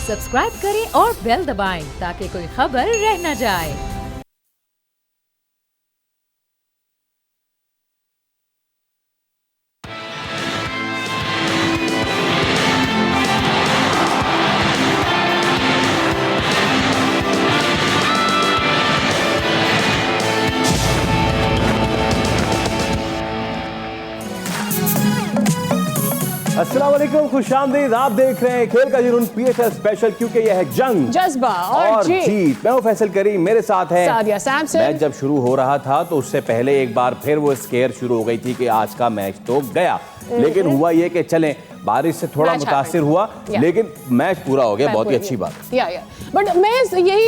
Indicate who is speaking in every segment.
Speaker 1: Subscribe करें और bell दबाएं ताकि कोई खबर रह न जाए।
Speaker 2: अस्सलाम वालेकुम, खुशामदीद। आप देख रहे हैं खेल का जुनून PSL स्पेशल, क्योंकि यह है जंग,
Speaker 3: जज्बा और
Speaker 2: जीत। मैं हूं फैसल करीम, मेरे साथ हैं
Speaker 3: सादिया सैमसन।
Speaker 2: मैच जब शुरू हो रहा था तो उससे पहले एक बार फिर वो स्केयर शुरू हो गई थी कि आज का मैच तो गया, लेकिन हुआ ये कि चलें बारिश से थोड़ा मुतासिर हुआ, लेकिन मैच पूरा हो गया। बहुत ही अच्छी बात।
Speaker 3: बट मैं यही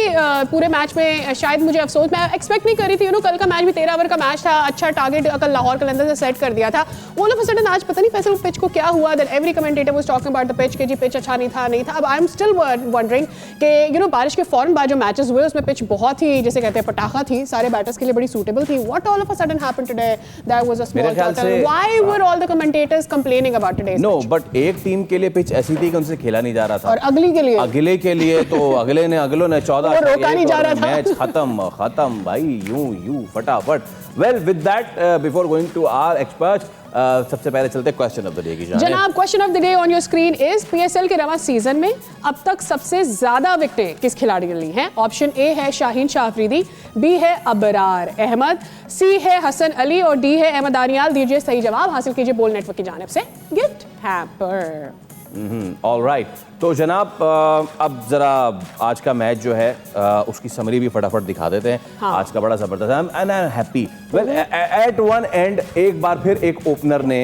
Speaker 3: पूरे मैच में शायद मुझे अफसोस, मैं एक्सपेक्ट नहीं कर रही थी। कल का मैच भी 13 ओवर का मैच था, अच्छा टारगेट कल लाहौर कलंदर से सेट कर दिया था। ऑल ऑफ अ सडन आज पता नहीं फैसल पिच को क्या हुआ, that every commentator was talking about the pitch कि जी पिच अच्छा नहीं था। अब आई एम स्टिल वंडरिंग कि बारिश के फौरन बाद जो मैचेस हुए उसमें पिच बहुत ही, जैसे कहते हैं, पटाखा थी, सारे बैटर्स के लिए बड़ी सूटेबल थी। What all of a sudden happened today, that was a small total, why were all the commentators complaining about today's? No,
Speaker 2: but एक टीम के लिए पिच ऐसी थी कि उनसे खेला नहीं जा रहा था,
Speaker 3: और अगले के लिए
Speaker 2: तो अगलों ने 14
Speaker 3: रोका नहीं जा रहा था।
Speaker 2: मैच खत्म भाई, यूं फटाफट। Well, with that, before going to our experts, सबसे पहले चलते हैं क्वेश्चन ऑफ द डे की जानिब।
Speaker 3: जनाब, question of the day on your screen is PSL के रवा सीजन में अब तक सबसे ज्यादा विकेटें किस खिलाड़ी ने ली हैं? ऑप्शन ए है शाहीन शाह अफरीदी, बी है अबरार अहमद, सी है हसन अली और डी है अहमद आनियाल। दीजिए सही जवाब, हासिल कीजिए बोल नेटवर्क की जानिब से गिफ्ट हैम्पर।
Speaker 2: ऑल राइट, तो जनाब अब जरा आज का मैच जो है उसकी समरी भी फटाफट दिखा देते हैं। हाँ। आज का बड़ा जबरदस्त है and I am happy. Well, at one and एक बार फिर एक ओपनर ने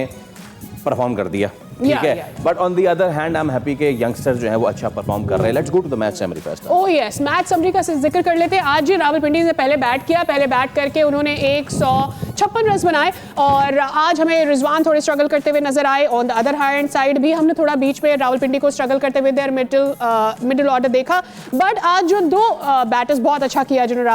Speaker 2: परफॉर्म कर दिया, ठीक है, but on the other hand I am happy के यंगस्टर्स जो है वो अच्छा परफॉर्म कर रहे हैं। Let's go to the match summary first.
Speaker 3: Oh yes, match summary का जिक्र कर लेते हैं। आज रावलपिंडी ने पहले बैट करके उन्होंने 156 रन बनाए और आज हमें रिजवान थोड़े स्ट्रगल करते हुए नजर आए। On the other hand side भी हमने थोड़ा बीच में रावलपिंडी को स्ट्रगल करते हुए देयर मिडिल ऑर्डर देखा, बट आज जो दो बैटर्स बहुत अच्छा किया जिन्होंने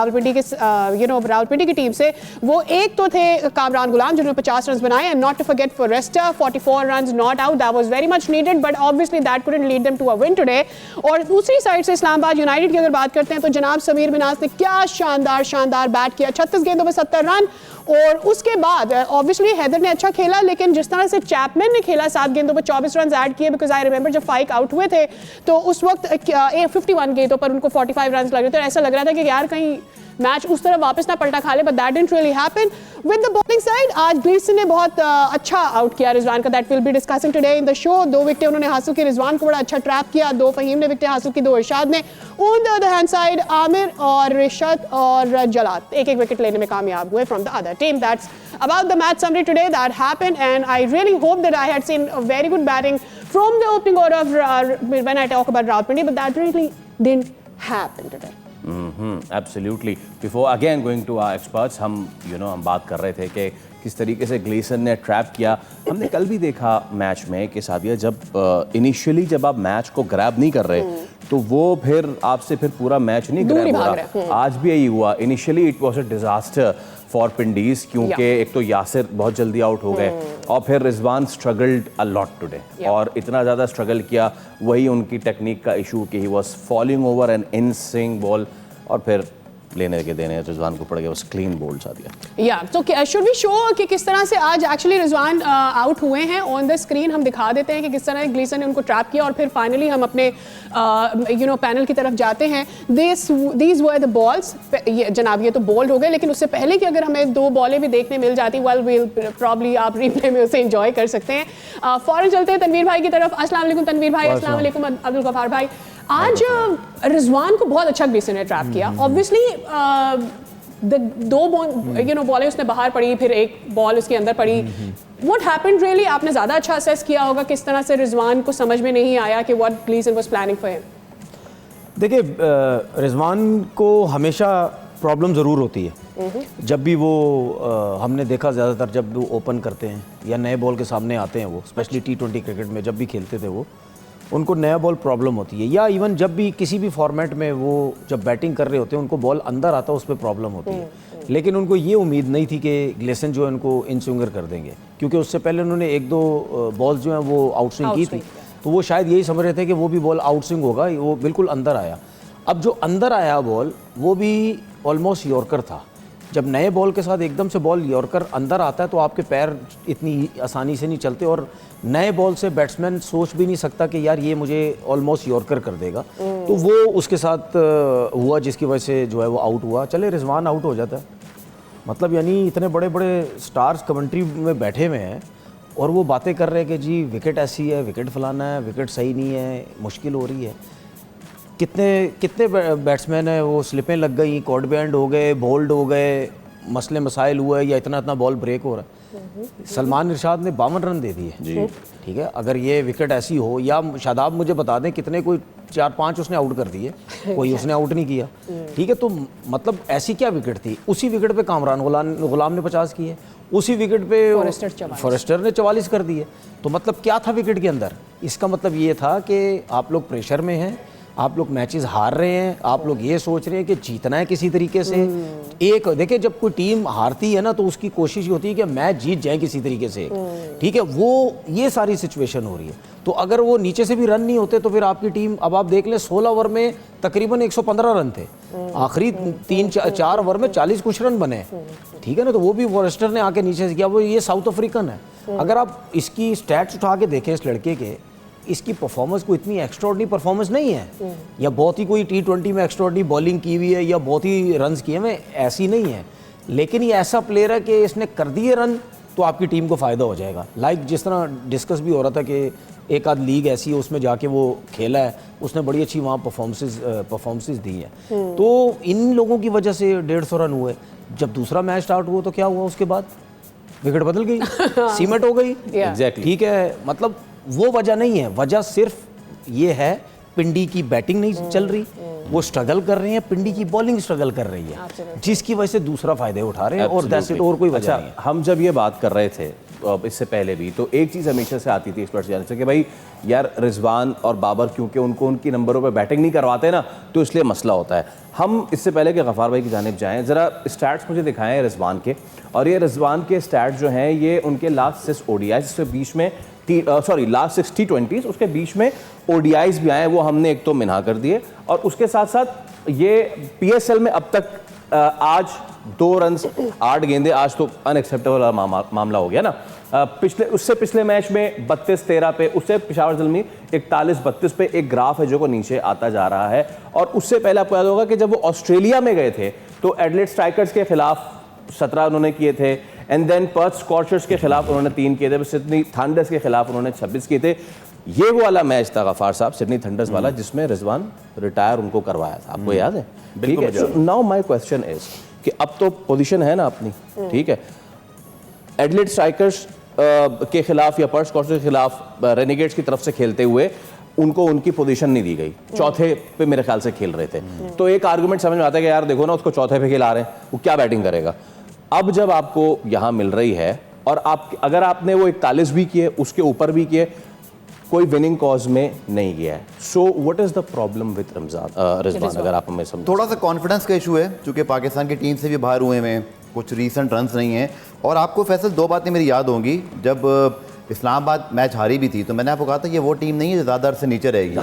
Speaker 3: रावलपिंडी की टीम से, वो एक तो थे कामरान गुलाम जिन्होंने 50 रन बनाए, and not to forget Forrester 44 run not out, that was very much needed, but obviously that couldn't lead them to a win today. और दूसरी साइड से इस्लामाबाद यूनाइटेड की अगर बात करते हैं तो जनाब समीर मिनाज ने क्या शानदार बैट किया, 36 गेंदों में 70 रन। और उसके बाद ऑब्वियसली हैदर ने अच्छा खेला, लेकिन जिस तरह से चैपमैन ने खेला 7 गेंदों पर 24 रन ऐड किए, बिकॉज आई रिमेंबर जब फाइक आउट हुए थे तो उस वक्त 51 गेंदों पर उनको 45 रन लग रहे थे। ऐसा लग रहा था कि यार कहीं मैच उस तरफ वापस ना पलटा खा ले, but that didn't really happen. With the bowling side आज ग्लीसन ने बहुत अच्छा आउट किया रिजवान का, that will be discussing today in the show. 2 विकेटें उन्होंने हासिल की, रिजवान को बड़ा अच्छा ट्रैप किया, 2 फहीम ने विकेटें हासिल की, 2 इरशाद ने। On the other hand side Aamir और रिशद और जलात एक विकेट लेने में कामयाब हुए from the other team. That's about the match summary today that happened, and I really hope that I had seen a very good batting from the opening order of when I talk about Rawalpindi, but that really didn't happen today.
Speaker 2: Absolutely. Before again going to our experts, हम बात कर रहे थे कि किस तरीके से Gleeson ने ट्रैप किया। हमने कल भी देखा मैच में कि सादिया, जब इनिशियली जब आप मैच को ग्रैब नहीं कर रहे तो वो फिर आपसे फिर पूरा मैच नहीं ग्रैब हो रहा। आज भी यही हुआ। Initially it was a disaster for Pindiz, क्योंकि एक तो यासिर बहुत जल्दी आउट हो गए और फिर Rizwan struggled a lot today, और इतना ज़्यादा स्ट्रगल किया, वही उनकी टेक्निक का इशू कि he was falling over an in swing ball, और फिर लेने के देने रिजवान को पड़ गया, बस क्लीन बोल्ड सा दिया।
Speaker 3: तो शुड वी शो कि किस तरह से आज एक्चुअली रिजवान आउट हुए हैं ऑन द स्क्रीन? हम दिखा देते हैं कि किस तरह ग्लीसन ने उनको ट्रैप किया, और फिर फाइनली हम अपने पैनल की तरफ जाते हैं। These were the balls. जनाब ये तो बोल्ड हो गए, लेकिन उससे पहले कि अगर हमें 2 बॉलें भी देखने मिल जाती, वेल विल प्रॉब्ली आप रिप्ले में उसे एंजॉय कर सकते हैं। फौरन चलते हैं तनवीर भाई की तरफ। अस्सलाम वालेकुम तनवीर भाई। अस्सलाम वालेकुम अब्दुल गफार भाई। आज रिजवान को बहुत अच्छा ग्लीसन ने ट्रैप किया। ऑब्वियसली 2 बॉलें उसने बाहर पड़ी, फिर एक बॉल उसके अंदर पड़ी। What happened really? आपने ज़्यादा अच्छा असेस किया होगा, किस तरह से रिजवान को समझ में नहीं आया कि what Gleeson was planning for him?
Speaker 4: देखिए, रिजवान को हमेशा प्रॉब्लम ज़रूर होती है जब भी वो हमने देखा ज़्यादातर जब वो ओपन करते हैं या नए बॉल के सामने आते हैं, वो स्पेशली T20 क्रिकेट में जब भी खेलते थे वो, उनको नया बॉल प्रॉब्लम होती है, या इवन जब भी किसी भी फॉर्मेट में वो जब बैटिंग कर रहे होते हैं उनको बॉल अंदर आता है, उस पर प्रॉब्लम होती है। लेकिन उनको ये उम्मीद नहीं थी कि ग्लेसन जो है उनको इन स्विंगर कर देंगे, क्योंकि उससे पहले उन्होंने 1-2 बॉल्स जो हैं वो आउट स्विंग की थी। तो वो शायद यही समझ रहे थे कि वो भी बॉल आउट स्विंग होगा, वो बिल्कुल अंदर आया। अब जो अंदर आया बॉल वो भी ऑलमोस्ट यॉर्कर था। जब नए बॉल के साथ एकदम से बॉल यॉर्कर अंदर आता है तो आपके पैर इतनी आसानी से नहीं चलते, और नए बॉल से बैट्समैन सोच भी नहीं सकता कि यार ये मुझे ऑलमोस्ट यॉर्कर कर देगा। तो वो उसके साथ हुआ, जिसकी वजह से जो है वो आउट हुआ। चले रिजवान आउट हो जाता है, मतलब यानी इतने बड़े बड़े स्टार्स कमेंट्री में बैठे हुए हैं और वो बातें कर रहे हैं कि जी विकेट ऐसी है, विकेट फलाना है, विकेट सही नहीं है, मुश्किल हो रही है। कितने कितने बैट्समैन हैं वो स्लिपें लग गई, कॉर्ड बैंड हो गए, बोल्ड हो गए, मसले मसाइल हुए, या इतना इतना बॉल ब्रेक हो रहा है। सलमान इरशाद ने 52 रन दे दिए जी, ठीक है। अगर ये विकेट ऐसी हो, या शादाब मुझे बता दें कितने, कोई 4-5 उसने आउट कर दिए, कोई उसने आउट नहीं किया, ठीक है। तो मतलब ऐसी क्या विकेट थी? उसी विकेट पे कामरान गुलाम ने 50 किए, उसी विकेट पे फॉरेस्टर ने 44 कर दिए। तो मतलब क्या था विकेट के अंदर? इसका मतलब ये था कि आप लोग प्रेशर में हैं, आप लोग मैचेस हार रहे हैं, आप लोग ये सोच रहे हैं कि जीतना है किसी तरीके से। एक देखिए, जब कोई टीम हारती है ना तो उसकी कोशिश होती है कि मैच जीत जाए किसी तरीके से, ठीक है। वो ये सारी सिचुएशन हो रही है। तो अगर वो नीचे से भी रन नहीं होते तो फिर आपकी टीम, अब आप देख लें 16 ओवर में तकरीबन 115 रन थे, आखिरी 3-4 ओवर में 40 कुछ रन बने, ठीक है ना। तो वो भी फॉरेस्टर ने आके नीचे से किया। वो ये साउथ अफ्रीकन है। अगर आप इसकी स्टैट्स उठा के देखें इस लड़के के, इसकी परफॉर्मेंस को इतनी एक्स्ट्राऑर्डिनरी परफॉर्मेंस नहीं है, या बहुत ही कोई T20 में एक्स्ट्राऑर्डिनरी बॉलिंग की हुई है या बहुत ही रन्स किए हुए, ऐसी नहीं है। लेकिन ये ऐसा प्लेयर है कि इसने कर दिए रन तो आपकी टीम को फ़ायदा हो जाएगा। लाइक जिस तरह डिस्कस भी हो रहा था कि एक आध लीग ऐसी है उसमें जाके वो खेला है, उसने बड़ी अच्छी वहाँ परफॉर्मेंसेस दी हैं। तो इन लोगों की वजह से 150 रन हुए। जब दूसरा मैच स्टार्ट हुआ तो क्या हुआ? उसके बाद विकेट बदल गई, सीमेंट हो गई,
Speaker 2: एग्जैक्टली,
Speaker 4: ठीक है। मतलब वो वजह नहीं है, वजह सिर्फ ये है पिंडी की बैटिंग नहीं चल रही, वो स्ट्रगल कर रहे हैं, पिंडी की बॉलिंग स्ट्रगल कर रही है, जिसकी वजह से दूसरा फायदे उठा रहे हैं, और दैट्स इट, और कोई वजह नहीं है।
Speaker 2: हम जब ये बात कर रहे थे इससे पहले भी, तो एक चीज़ हमेशा से आती थी एक्सपर्ट्स जाने से कि भाई यार रिजवान और बाबर क्योंकि उनको उनकी नंबरों पे बैटिंग नहीं करवाते ना, तो इसलिए मसला होता है। हम इससे पहले कि गफ़ार भाई की जानिब जाएं, ज़रा स्टैट्स मुझे दिखाएं रिजवान के, और ये रिजवान के स्टैट्स जो हैं ये उनके लास्ट 6 ODIs, जिसके बीच में लास्ट 6 T20s, उसके बीच में ODIs भी आए, वो हमने एक तो मिना कर दिए। और उसके साथ साथ ये PSL में अब तक आज 2 रन 8 गेंदे, आज तो अनएक्सेप्टेबल मामला हो गया ना। उससे पिछले मैच में 32-13 पे, उससे पेशावर ज़ल्मी 41-32 पे एक ग्राफ है जो को नीचे आता जा रहा है। और उससे पहले आपको याद होगा कि जब वो ऑस्ट्रेलिया में गए थे तो एडिलेड स्ट्राइकर्स के खिलाफ 17 उन्होंने किए थे, एंड देन पर्थ स्कॉर्चर्स के खिलाफ उन्होंने 3 किए थे, सिडनी थंडर्स के खिलाफ उन्होंने 26 किए थे। ये वो वाला मैच था गफार साहब, सिडनी थंडर्स वाला, जिसमें रिजवान रिटायर उनको करवाया था, आपको याद है? ठीक है। नाउ माय क्वेश्चन इज कि अब तो पोजीशन है ना अपनी, ठीक है, एडिलेड स्ट्राइकर्स के खिलाफ या पर्थ स्कॉर्चर्स के खिलाफ रेनेगेट्स की तरफ से खेलते हुए उनको उनकी पोजीशन नहीं दी गई, चौथे पे मेरे ख्याल से खेल रहे थे। तो एक आर्गुमेंट समझ में आता है कि यार देखो ना, उसको चौथे पे खिला रहे हैं, वो क्या बैटिंग करेगा। अब जब आपको यहाँ मिल रही है, और आप अगर आपने वो 41 भी किए, उसके ऊपर भी किए, कोई विनिंग कॉज में नहीं गया है। So what is the problem with Rizwan, अगर आप हमें समझ।
Speaker 5: थोड़ा सा कॉन्फिडेंस का इशू है, क्योंकि पाकिस्तान की टीम से भी बाहर हुए हैं, कुछ रीसेंट रन्स नहीं हैं। और आपको फैसल 2 बातें मेरी याद होंगी, जब इस्लामाबाद मैच हारी भी थी तो मैंने आपको कहा था ये वो टीम नहीं है जो ज़्यादा से नीचे रहेगी,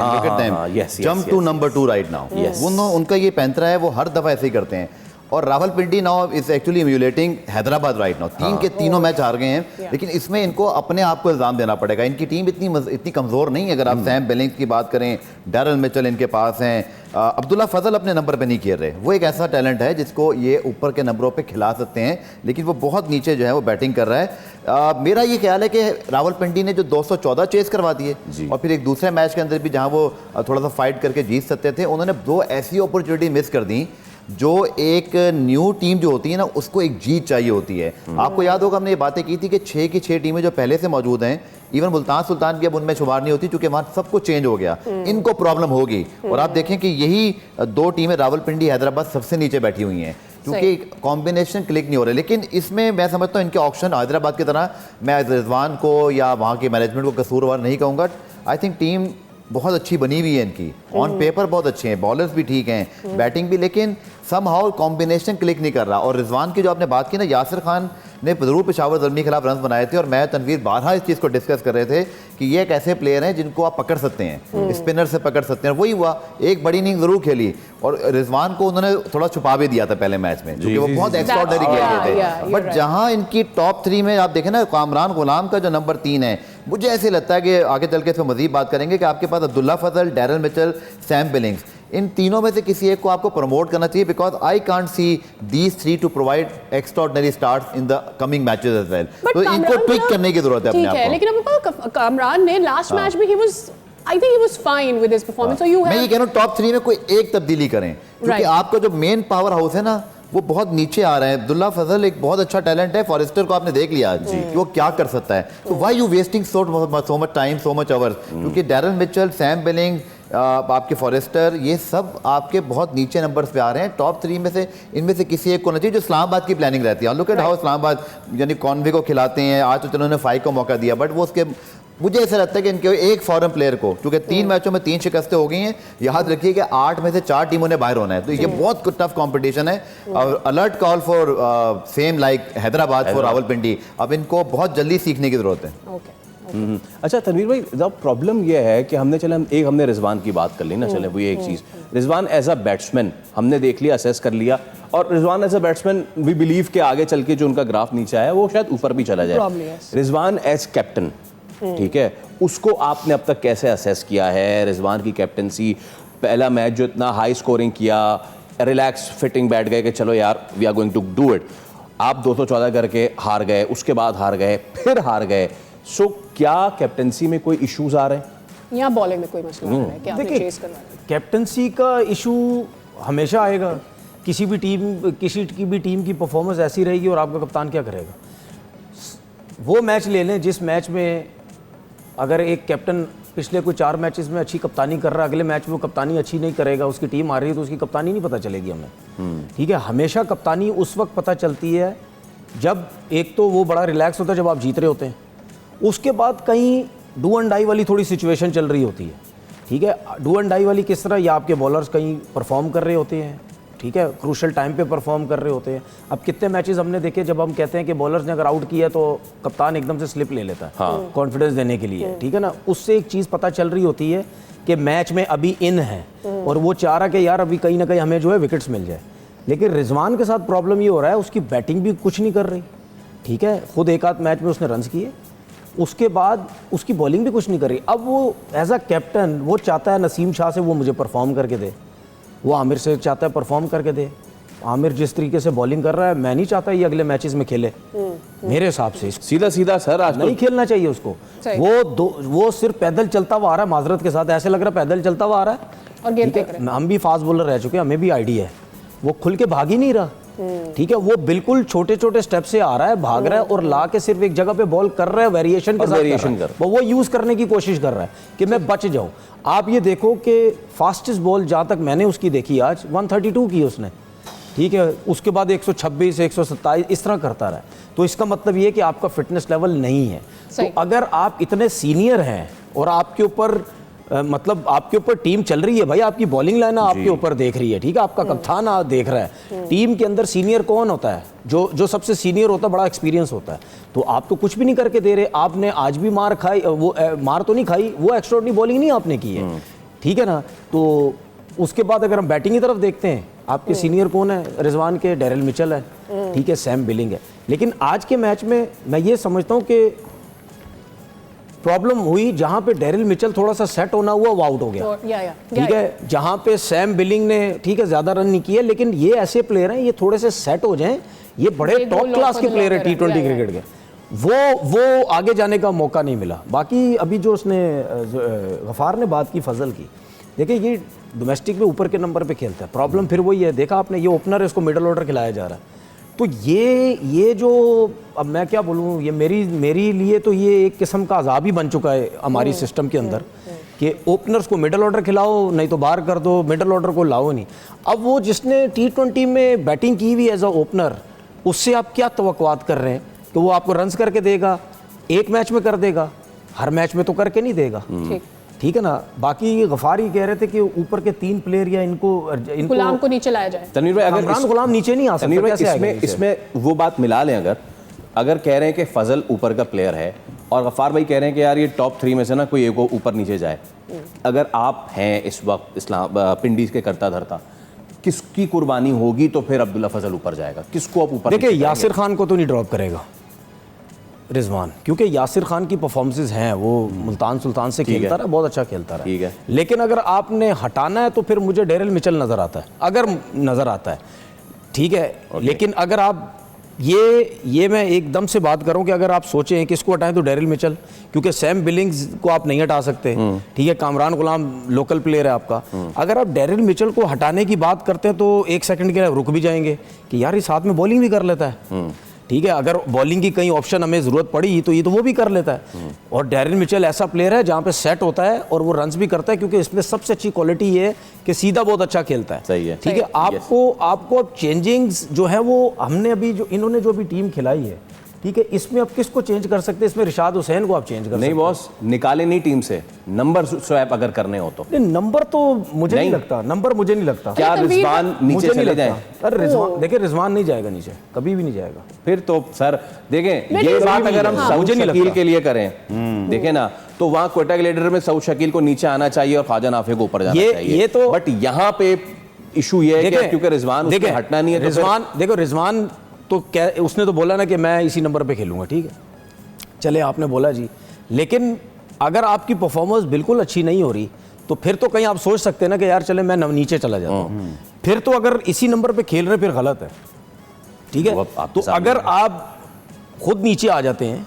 Speaker 5: jump to number 2 right now. उनका ये पैंतरा है, वो हर दफ़ा ऐसे ही करते हैं। और Rawalpindi now is actually emulating Hyderabad right now. 3 के तीनों मैच हार गए हैं, लेकिन इसमें इनको अपने आप को इल्ज़ाम देना पड़ेगा। इनकी टीम इतनी कमज़ोर नहीं है। अगर आप सैम बिलिंग्स की बात करें, डैरल मिचेल इनके पास हैं, अब्दुल्ला फजल अपने नंबर पे नहीं खेल रहे। वो एक ऐसा टैलेंट है जिसको ये ऊपर के नंबरों पे खिला सकते हैं, लेकिन वो बहुत नीचे जो है वो बैटिंग कर रहा है। मेरा ये ख्याल है कि रावलपिंडी ने जो 214 चेस करवा दिए, और फिर एक दूसरे मैच के अंदर भी जहाँ वो थोड़ा सा फाइट करके जीत सकते थे, उन्होंने 2 ऐसी अपॉर्चुनिटी मिस कर दी जो एक न्यू टीम जो होती है ना, उसको एक जीत चाहिए होती है। आपको याद होगा हमने ये बातें की थी कि 6 की 6 टीमें जो पहले से मौजूद हैं, इवन मुल्तान सुल्तान भी अब उनमें शुमार नहीं होती, क्योंकि वहाँ सब कुछ चेंज हो गया। इनको प्रॉब्लम होगी। और आप देखें कि यही 2 टीमें रावलपिंडी हैदराबाद सबसे नीचे बैठी हुई हैं, क्योंकि कॉम्बिनेशन क्लिक नहीं हो रहा। लेकिन इसमें मैं समझता हूँ इनके ऑप्शन हैदराबाद की तरह, मैं रिजवान को या वहाँ के मैनेजमेंट को कसूरवार नहीं कहूँगा। आई थिंक टीम बहुत अच्छी बनी हुई है इनकी, ऑन पेपर बहुत अच्छे हैं, बॉलर्स भी ठीक हैं, बैटिंग भी। लेकिन समहाउ कॉम्बिनेशन क्लिक नहीं कर रहा। और रिजवान की जो आपने बात की ना, यासिर खान ने ज़रूर पेशावर ज़ल्मी के खिलाफ रन बनाए थे, और मैं तनवीर बारहा इस चीज़ को डिस्कस कर रहे थे कि ये एक ऐसे प्लेयर हैं जिनको आप पकड़ सकते हैं, स्पिनर से पकड़ सकते हैं। वही हुआ, एक बड़ी इनिंग ज़रूर खेली, और रिजवान को उन्होंने थोड़ा छुपा भी दिया था पहले मैच में, क्योंकि वो बहुत एक्स्ट्राऑर्डिनरी खेल रहे थे। बट जहाँ इनकी टॉप 3 में आप देखें ना, कामरान गुलाम का जो नंबर 3 है, मुझे ऐसे लगता है कि आगे चल के इस पर मज़ीद बात करेंगे कि आपके पास अब्दुल्ला फजल, डैरल मिचेल, सैम बिलिंग्स, इन तीनों में से किसी एक को आपको प्रमोट करना चाहिए, because I can't see these 3 to provide extraordinary starts in the coming matches as well. तो इनको ट्विक करने की जरूरत है अपने आप को।
Speaker 3: लेकिन अब कामरान ने लास्ट मैच में I think he was fine with his performance. So you
Speaker 5: मैं ये कह रहा हूँ टॉप 3 में कोई एक तब्दीली करें, क्योंकि आपका जो मेन पावर हाउस है ना, वो बहुत नीचे आ रहा है। अब्दुल्ला फजल एक बहुत अच्छा टैलेंट है, फॉरेस्टर को आपने देख लिया आज कि वो क्या कर सकता है। तो why you wasting so much time, so much hours, क्योंकि डैरल मिचेल, सैम बिलिंग, आपके फॉरेस्टर, ये सब आपके बहुत नीचे नंबर्स पे आ रहे हैं। टॉप 3 में से इनमें से किसी एक को ना चाहिए, जो इस्लामाबाद की प्लानिंग रहती है। लुक एट हाउ इस्लामाबाद यानी कॉन्वे को खिलाते हैं। आज तो चलो उन्होंने 5 को मौका दिया, बट वो उसके, मुझे ऐसा लगता है कि इनके एक फॉरेन प्लेयर को, क्योंकि 3 मैचों में 3 शिकस्तें हो गई हैं, याद रखिए कि 8 में से 4 टीमों ने बाहर होना है, तो ये बहुत टफ कंपटीशन है। और alert call for same like Hyderabad for Rawalpindi. अब इनको बहुत जल्दी सीखने की जरूरत है।
Speaker 2: अच्छा तनवीर भाई, जब प्रॉब्लम यह है कि हमने रिजवान की बात कर ली ना, चले वो ये एक चीज़, रिजवान एज अ बैट्समैन हमने देख लिया, असेस कर लिया, और Rizwan as a batsman we believe के आगे चल के जो उनका ग्राफ नीचे आया वो शायद ऊपर भी चला जाए। रिजवान एज कैप्टन, ठीक है, उसको आपने अब तक कैसे असेस किया है? रिजवान की कैप्टनसी, पहला मैच जो इतना हाई स्कोरिंग किया, रिलैक्स फिटिंग बैठ गए कि चलो यार we are going to do it, आप 214 करके हार गए, उसके बाद हार गए, फिर हार गए। सो क्या कैप्टनसी में कोई इश्यूज आ रहे हैं?
Speaker 3: यहाँ बॉलिंग में कोई मसला आ रहा है क्या? आपने चेस करवा रहे हैं?
Speaker 4: कैप्टनसी का इशू हमेशा आएगा। किसी भी टीम की परफॉर्मेंस ऐसी रहेगी और आपका कप्तान क्या करेगा? वो मैच ले लें जिस मैच में अगर एक कैप्टन पिछले कोई 4 मैचेस में अच्छी कप्तानी कर रहा है, अगले मैच में वो कप्तानी अच्छी नहीं करेगा, उसकी टीम आ रही है तो उसकी कप्तानी नहीं पता चलेगी हमें। ठीक है, हमेशा कप्तानी उस वक्त पता चलती है जब एक तो वो बड़ा रिलैक्स होता है जब आप जीत रहे होते हैं, उसके बाद कहीं डू एंड डाई वाली थोड़ी सिचुएशन चल रही होती है। ठीक है, डू एंड डाई वाली किस तरह, या आपके बॉलर्स कहीं परफॉर्म कर रहे होते हैं, ठीक है, क्रूशल टाइम पे परफॉर्म कर रहे होते हैं। अब कितने मैचेस हमने देखे जब हम कहते हैं कि बॉलर्स ने अगर आउट किया तो कप्तान एकदम से स्लिप ले लेता है कॉन्फिडेंस देने के लिए, ठीक है ना, उससे एक चीज़ पता चल रही होती है कि मैच में अभी इन है और वो चाह रहा कि यार अभी कहीं ना कहीं हमें जो है विकेट्स मिल जाए। लेकिन रिजवान के साथ प्रॉब्लम ये हो रहा है, उसकी बैटिंग भी कुछ नहीं कर रही, ठीक है, खुद एक आध मैच में उसने रन्स किए, उसके बाद उसकी बॉलिंग भी कुछ नहीं कर रही। अब वो एज अ कैप्टन वो चाहता है नसीम शाह से वो मुझे परफॉर्म करके दे, वो आमिर से चाहता है परफॉर्म करके दे। आमिर जिस तरीके से बॉलिंग कर रहा है, मैं नहीं चाहता ये अगले मैचेस में खेले। मेरे हिसाब से
Speaker 2: सीधा सीधा सर आज
Speaker 4: नहीं खेलना चाहिए उसको। वो सिर्फ पैदल चलता हुआ आ रहा है, माजरत के साथ ऐसे लग रहा है पैदल चलता हुआ आ रहा है, और गेंद फेंक रहा है। हम भी फास्ट बॉलर रह चुके हैं, हमें भी आइडिया है, वो खुल के भाग ही नहीं रहा। ठीक है, वो बिल्कुल छोटे छोटे स्टेप से आ रहा है, भाग रहा है और ला के सिर्फ एक जगह पे बॉल कर रहा है, वेरिएशन के साथ वो यूज करने की कोशिश कर रहा है कि मैं बच जाऊं। आप ये देखो कि फास्टेस्ट बॉल जहां तक मैंने उसकी देखी आज 132 की उसने, ठीक है, उसके बाद 126, 127 इस तरह करता रहा है। तो इसका मतलब ये कि आपका फिटनेस लेवल नहीं है। तो अगर आप इतने सीनियर हैं और आपके ऊपर मतलब आपके ऊपर टीम चल रही है, भाई आपकी बॉलिंग लाइन आपके ऊपर देख रही है, ठीक है, आपका कप्तान देख रहा है, टीम के अंदर सीनियर कौन होता है? जो सबसे सीनियर होता है, बड़ा एक्सपीरियंस होता है। तो आप तो कुछ भी नहीं करके दे रहे। आपने आज भी मार खाई, वो मार तो नहीं खाई, वो एक्स्ट्राऑर्डिनरी बॉलिंग नहीं आपने की है, ठीक है ना। तो उसके बाद अगर हम बैटिंग की तरफ देखते हैं, आपके सीनियर कौन है? रिजवान के डैरल मिचेल है, ठीक है, सैम बिलिंग है। लेकिन आज के मैच में मैं ये समझता हूँ कि प्रॉब्लम हुई जहां पे डैरल मिचेल थोड़ा सा सेट होना हुआ, वो आउट हो गया, ठीक है। जहां पे सैम बिलिंग ने ठीक है ज्यादा रन नहीं किए, लेकिन ये ऐसे प्लेयर हैं, ये थोड़े से सेट हो जाएं, ये बड़े टॉप क्लास के प्लेयर है T20 क्रिकेट के, वो आगे जाने का मौका नहीं मिला। बाकी अभी जो उसने गफार ने बात की फजल की, देखिए ये डोमेस्टिक में ऊपर के नंबर पे खेलता है, प्रॉब्लम फिर वही है, देखा आपने, ये ओपनर है, इसको मिडल ऑर्डर खिलाया जा रहा है। तो ये जो, अब मैं क्या बोलूँ, ये मेरी लिए तो ये एक किस्म का अजाब ही बन चुका है हमारी सिस्टम के अंदर कि ओपनर्स को मिडल ऑर्डर खिलाओ, नहीं तो बाहर कर दो, मिडल ऑर्डर को लाओ नहीं। अब वो जिसने T20 में बैटिंग की हुई एज अ ओपनर, उससे आप क्या तवक्कुआत कर रहे हैं कि वो आपको रन्स करके देगा? एक मैच में कर देगा, हर मैच में तो करके नहीं देगा, ठीक है ना। बाकी गफार ही कह रहे थे कि ऊपर के 3 प्लेयर या इनको
Speaker 3: गुलाम को नीचे लाया जाए।
Speaker 2: तनवीर भाई, अगर
Speaker 4: इमरान गुलाम नीचे नहीं आ सकता,
Speaker 2: तनवीर भाई,
Speaker 4: कैसे आएगा नीचे?
Speaker 2: इसमें वो बात मिला लें, अगर कह रहे हैं कि फजल ऊपर का प्लेयर है और गफ्फार भाई कह रहे हैं कि यार ये टॉप 3 में से ना कोई एक ऊपर नीचे जाए, अगर आप हैं इस वक्त इस्लाम पिंडीज के करता धरता, किसकी कुर्बानी होगी तो फिर अब्दुल्ला फजल ऊपर जाएगा? किसको आप ऊपर?
Speaker 4: देखिए, यासिर खान को तो नहीं ड्रॉप करेगा रिजवान, क्योंकि यासिर खान की परफॉर्मेंसेज हैं, वो मुल्तान सुल्तान से खेलता रहा, बहुत अच्छा खेलता रहा।
Speaker 2: ठीक है,
Speaker 4: लेकिन अगर आपने हटाना है तो फिर मुझे डेरिल मिचेल नज़र आता है, अगर नज़र आता है, ठीक है। लेकिन अगर आप ये मैं एकदम से बात करूं कि अगर आप सोचें कि इसको हटाएं तो डेरिल मिचेल, क्योंकि सैम बिलिंग्स को आप नहीं हटा सकते, ठीक है। कामरान गुलाम लोकल प्लेयर है आपका। अगर आप डेरिल मिचेल को हटाने की बात करते हैं तो एक सेकंड के लिए रुक भी जाएंगे कि यार इस साथ में बॉलिंग भी कर लेता है, ठीक है। अगर बॉलिंग की कहीं ऑप्शन हमें ज़रूरत पड़ी तो ये तो वो भी कर लेता है। और डेरिल मिचेल ऐसा प्लेयर है जहाँ पे सेट होता है और वो रन्स भी करता है, क्योंकि इसमें सबसे अच्छी क्वालिटी ये है कि सीधा बहुत अच्छा खेलता है।
Speaker 2: सही है,
Speaker 4: ठीक है। आपको अब चेंजिंग्स जो है वो हमने अभी जो इन्होंने जो भी टीम खिलाई है, ठीक है, इसमें अब किसको चेंज कर सकते हैं? इसमें रिशाद हुसैन को आप चेंज कर सकते हैं।
Speaker 2: नहीं बॉस, निकाले नहीं टीम से, नंबर स्वैप अगर करने हो तो।
Speaker 4: नंबर तो मुझे नहीं लगता, नंबर मुझे नहीं लगता।
Speaker 2: क्या रिजवान नीचे चले जाए?
Speaker 4: अरे रिजवान, देखिए रिजवान नहीं जाएगा नीचे, कभी भी नहीं जाएगा।
Speaker 2: फिर तो सर देखें, ये बात अगर हम सऊद शकील के लिए करें, देखें ना, तो वहां क्वेटा ग्लेडिएटर में सऊद शकील को नीचे आना चाहिए और ख्वाजा नाफे को ऊपर जाना चाहिए।
Speaker 4: ये तो
Speaker 2: बट यहाँ पे इशू ये है कि क्योंकि रिजवान उसमें हटना नहीं है, तो
Speaker 4: रिजवान देखो, रिजवान तो क्या, उसने तो बोला ना कि मैं इसी नंबर पे खेलूंगा, ठीक है, चले आपने बोला जी। लेकिन अगर आपकी परफॉर्मेंस बिल्कुल अच्छी नहीं हो रही तो फिर तो कहीं आप सोच सकते हैं ना कि यार चले मैं नीचे चला जाता हूँ। फिर तो अगर इसी नंबर पे खेल रहे फिर गलत है, ठीक है। तो अगर आप खुद नीचे आ जाते हैं,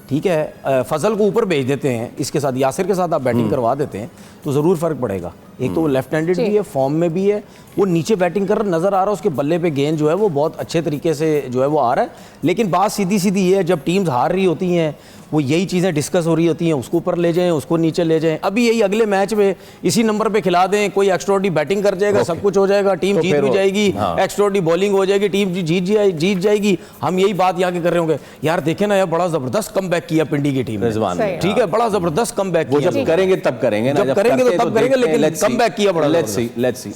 Speaker 4: ठीक है, फजल को ऊपर भेज देते हैं, इसके साथ यासिर के साथ आप बैटिंग करवा देते हैं तो ज़रूर फ़र्क पड़ेगा। एक तो वो लेफ्ट हैंडेड भी है, फॉर्म में भी है, वो नीचे बैटिंग कर नज़र आ रहा है, उसके बल्ले पे गेंद जो है वो बहुत अच्छे तरीके से जो है वो आ रहा है। लेकिन बात सीधी सीधी ये है, जब टीम्स हार रही होती हैं वो यही चीज़ें डिस्कस हो रही होती हैं, उसको ऊपर ले जाएं, उसको नीचे ले जाएं। अभी यही अगले मैच में इसी नंबर पे खिला दें, कोई एक्स्ट्राऑर्डिनरी बैटिंग कर जाएगा, सब कुछ हो जाएगा, टीम जीत भी जाएगी, एक्स्ट्राऑर्डिनरी बॉलिंग हो जाएगी, टीम जीत जाएगी। हम यही बात यहाँ के कर रहे होंगे, यार देखें ना यार बड़ा ज़बरदस्त कमबैक किया पिंडी की टीम ने, ठीक है, बड़ा ज़बरदस्त कमबैक किया।
Speaker 2: जब करेंगे तब करेंगे ना,
Speaker 4: जब करेंगे तो तब करेंगे, लेकिन कमबैक किया बड़ा।
Speaker 2: Let's see.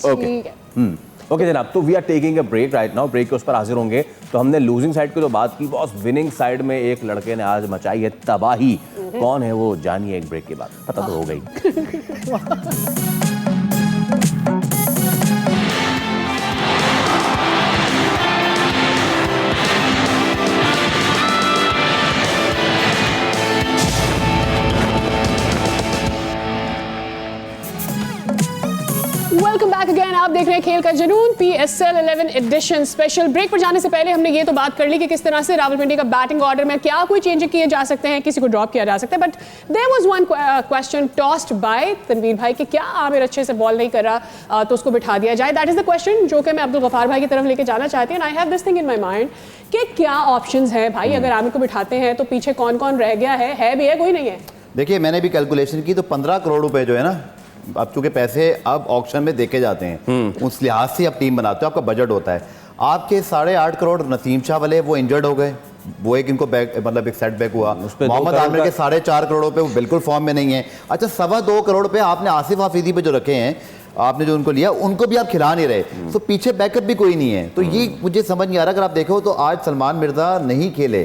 Speaker 2: ओके जनाब, तो we are taking a break right now. Break के उस पर हाजिर होंगे। तो हमने लूजिंग साइड की तो बात की, बॉस विनिंग साइड में एक लड़के ने आज मचाई है तबाही। कौन है वो, जानिए एक ब्रेक के बाद, पता तो हो गई।
Speaker 3: Welcome back again. आप देख रहे हैं खेल का जुनून, PSL 11 एडिशन स्पेशल। ब्रेक पर जाने से पहले हमने ये तो बात कर ली कि किस तरह से रावलपिंडी का बैटिंग ऑर्डर में क्या कोई चेंज किए जा सकते हैं, किसी को ड्रॉप किया जा सकता है। But there was one question tossed by Tanveer भाई कि क्या आमिर अच्छे से बॉल नहीं कर रहा तो उसको बिठा दिया जाए। दैट इज द क्वेश्चन जो कि मैं अब्दुल गफ्फार भाई की तरफ लेके जाना चाहती हूँ। I have this thing in my mind कि क्या ऑप्शंस हैं भाई, अगर आमिर को बिठाते हैं तो पीछे कौन कौन रह गया है भी है, कोई नहीं है।
Speaker 5: देखिए, मैंने भी कैलकुलेशन की तो 15 करोड़ रुपए जो है ना, अब चूंकि पैसे अब ऑक्शन में देखे जाते हैं, उस लिहाज से आप टीम बनाते हो, आपका बजट होता है। आपके 8.5 करोड़ नसीम शाह वाले वो इंजर्ड हो गए, वो एक इनको बैक मतलब एक सेटबैक हुआ। मोहम्मद आमिर के 4.5 करोड़ रुपए वो बिल्कुल फॉर्म में नहीं है। अच्छा, 2.25 करोड़ रुपए आपने आसिफ हाफिजी पे जो रखे हैं, आपने जो उनको लिया उनको भी आप खिला नहीं रहे, तो पीछे बैकअप भी कोई नहीं है। तो ये मुझे समझ नहीं आ रहा। अगर आप देखो तो आज सलमान मिर्जा नहीं खेले,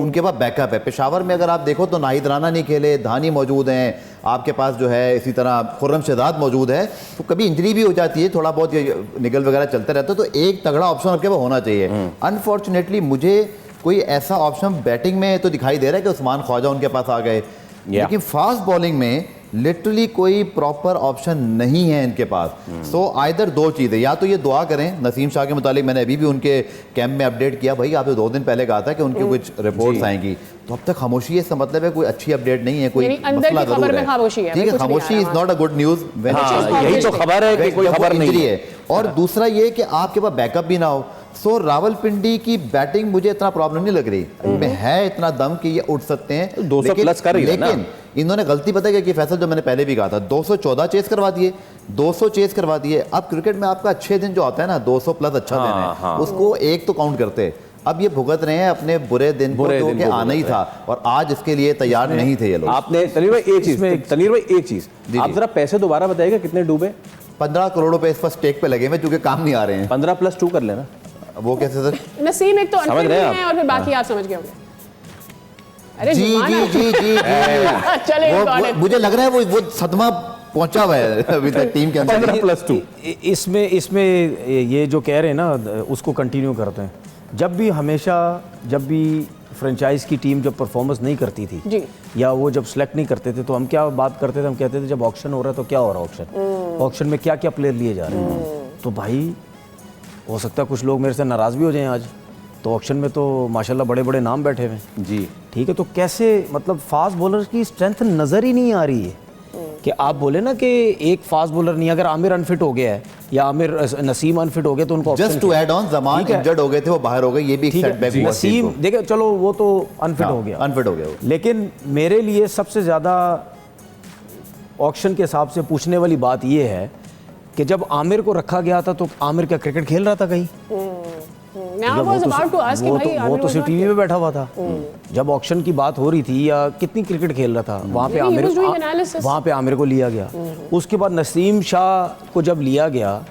Speaker 5: उनके पास बैकअप है। पेशावर में अगर आप देखो तो नाहिद राना नहीं खेले, धानी मौजूद हैं आपके पास जो है, इसी तरह खुर्रम शहजाद मौजूद है। तो कभी इंजरी भी हो जाती है, थोड़ा बहुत निगल वगैरह चलता रहता है, तो एक तगड़ा ऑप्शन आपके पास होना चाहिए। अनफॉर्चुनेटली मुझे कोई ऐसा ऑप्शन बैटिंग में तो दिखाई दे रहा है कि उस्मान ख्वाजा उनके पास आ गए, लेकिन फास्ट बॉलिंग में लिटरली कोई प्रॉपर ऑप्शन नहीं है इनके पास। सो आइदर दो चीज़ें, या तो ये दुआ करें नसीम शाह के मुतालिक, मैंने अभी भी उनके कैंप में अपडेट किया, भाई आपने 2 दिन पहले कहा था कि उनकी कुछ रिपोर्ट्स आएंगी, तो अब तक खामोशी है। इसका मतलब है कोई अच्छी अपडेट नहीं है, कोई मसला जरूर है। ठीक है, खामोशी is not a good news.
Speaker 2: यही तो खबर है कि कोई खबर नहीं है।
Speaker 5: और दूसरा ये कि आपके पास बैकअप भी ना हो। सो रावलपिंडी की बैटिंग मुझे इतना प्रॉब्लम नहीं लग रही, इनमें है इतना दम कि ये उठ सकते हैं।
Speaker 2: 200 प्लस कर रही है ना।
Speaker 5: लेकिन इन्होंने गलती पता है कि फैसल, जो मैंने पहले भी कहा था, 214 चेस करवा दिए, 200 चेस करवा दिए। अब क्रिकेट में आपका अच्छे दिन जो आता है ना, 200 प्लस अच्छा दिन है, उसको एक तो काउंट करते। अब ये भुगत रहे हैं अपने बुरे दिन को, जो कि आना ही था, और आज इसके लिए तैयार नहीं थे ये लोग।
Speaker 2: आपने तनीर भाई एक चीज आप जरा पैसे दोबारा बताइएगा कितने डूबे?
Speaker 5: 15 करोड़ रुपए इस पर स्टेक पे लगे हुए, चूंकि काम नहीं आ रहे हैं।
Speaker 2: 15 + 2 कर लेना।
Speaker 5: वो कैसे सर?
Speaker 3: नसीम एक तो
Speaker 2: समझ
Speaker 3: अनफिट
Speaker 2: रहे हैं
Speaker 3: है और फिर बाकी आप समझ गए होंगे। अरे
Speaker 5: जी जी जी जी
Speaker 3: चले
Speaker 5: मुझे लग रहा है वो सदमा पहुंचा हुआ है अभी तक टीम के अंदर।
Speaker 2: 15 + 2
Speaker 4: इसमें ये जो कह रहे हैं ना, उसको कंटिन्यू करते हैं। जब भी फ्रेंचाइज की टीम जब परफॉर्मेंस नहीं करती थी
Speaker 3: जी,
Speaker 4: या वो जब सेलेक्ट नहीं करते थे, तो हम क्या बात करते थे? हम कहते थे जब ऑक्शन हो रहा है तो क्या हो रहा है ऑक्शन में क्या क्या प्लेयर लिए जा रहे हैं। तो भाई हो सकता है कुछ लोग मेरे से नाराज़ भी हो जाएं आज, तो ऑक्शन में तो माशाल्लाह बड़े बड़े नाम बैठे हुए हैं
Speaker 2: जी,
Speaker 4: ठीक है। तो कैसे, मतलब फास्ट बॉलर्स की स्ट्रेंथ नज़र ही नहीं आ रही है कि आप बोले ना कि एक फास्ट बॉलर नहीं, अगर आमिर अनफिट हो गया है या आमिर नसीम अनफिट हो गया तो उनको
Speaker 5: just to add on, Zaman injured हो गए थे, वो बाहर हो गए, ये भी एक सेटबैक हुआ।
Speaker 4: नसीम देखिए, चलो वो तो अनफिट हो गया,
Speaker 5: अनफिट हो गया वो।
Speaker 4: लेकिन मेरे लिए सबसे ज़्यादा ऑक्शन के हिसाब से पूछने वाली बात ये है कि जब आमिर को रखा गया था तो आमिर क्या क्रिकेट खेल रहा था कहीं? वो तो सिर्फ टीवी में बैठा हुआ था। जब ऑक्शन की बात हो रही थी या कितनी क्रिकेट खेल रहा था, वहाँ पे आमिर को लिया गया। उसके बाद नसीम शाह को जब लिया गया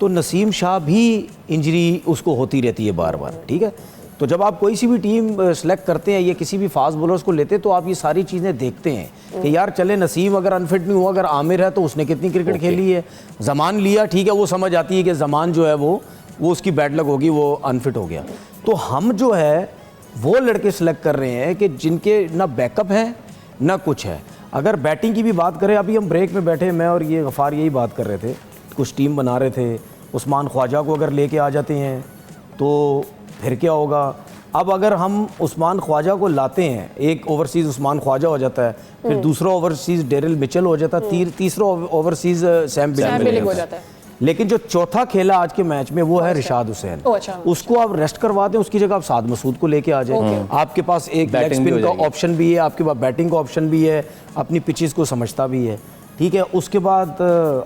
Speaker 4: तो नसीम शाह भी इंजरी उसको होती रहती है बार बार, ठीक है। तो जब आप कोई सी भी टीम सेलेक्ट करते हैं या किसी भी फास्ट बॉलर्स को लेते हैं तो आप ये सारी चीज़ें देखते हैं कि यार चले नसीम अगर अनफिट नहीं हुआ, अगर आमिर है तो उसने कितनी क्रिकेट खेली है। जमान लिया, ठीक है, वो समझ आती है कि जमान जो है वो उसकी बैड लक होगी, वो अनफिट हो गया। तो हम जो है वो लड़के सेलेक्ट कर रहे हैं कि जिनके ना बैकअप है ना कुछ है। अगर बैटिंग की भी बात करें, अभी हम ब्रेक में बैठे, मैं और ये गफ़ार यही बात कर रहे थे, कुछ टीम बना रहे थे, उस्मान ख्वाजा को अगर लेके आ जाते हैं तो फिर क्या होगा। अब अगर हम उस्मान ख्वाजा को लाते हैं, एक ओवरसीज़ उस्मान ख्वाजा हो जाता है, फिर दूसरा ओवरसीज़ डेरिल मिचेल हो जाता है, तीसरा ओवरसीज़ सैम बिलिंग हो जाता है। लेकिन जो चौथा खेला आज के मैच में वो है रिशाद हुसैन। उसको आप रेस्ट करवा दें, उसकी जगह आप साद मसूद को लेके आ जाए। आपके पास एक लेग स्पिन का ऑप्शन भी है, आपके पास बैटिंग का ऑप्शन भी है, अपनी पिचेस को समझता भी है, ठीक है। उसके बाद